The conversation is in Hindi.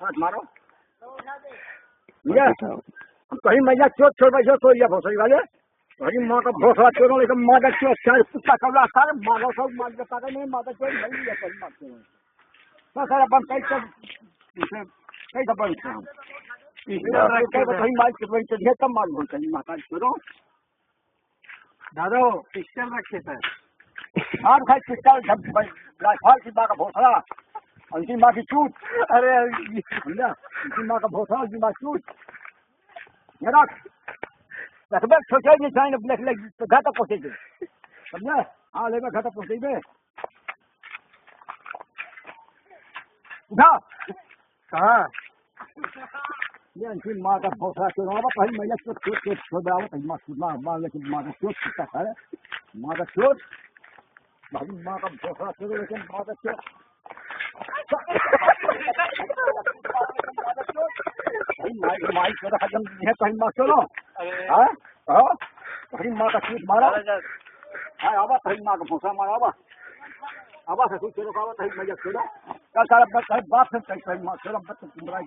पास मारो कहीं मैया चोट छोड़ बैठो तो ये भोसड़ी वाले कहीं माँ का भोसड़ा चोरों लेकर माँ का चोट चार कुत्ता कबला सारे माँ सब मार देता नहीं माँ का चोट नहीं है कहीं मारते हैं तो सारा बंद कई सब कई सब बंद हम कहीं मार के बंद चलिए तब मार बोल कहीं माता चोरों दादा पिस्टल रखे सर हाँ भाई पिस्टल राइफल की माँ का भोसड़ा उनकी माँ की चूट अरे समझा उनकी माँ का भोसड़ा उनकी माँ चूट मेरा रखबे सोचे नहीं चाहिए ब्लैक लग तो घर तक पहुँचेंगे समझा हाँ लेकर घर तक पहुँचेंगे उठा कहाँ ये उनकी माँ का भोसड़ा चोर कहीं मैया चोट चोट चोट छोड़ रहा कहीं माँ सुधमा माँ लेकिन माँ का चोट छूटता है माँ का चोट भाई माँ का भोसड़ा चोर लेकिन माँ का चोट माई चोर हजम है कहीं माँ चोरो कहीं माँ का चोट मारा हाँ आवा कहीं माँ का भोसड़ा मारा आवा ससुर चोरों का आवा कहीं मैया चोरा कल सारा बात है कहीं माँ चोरा बच्चे तुम्हारा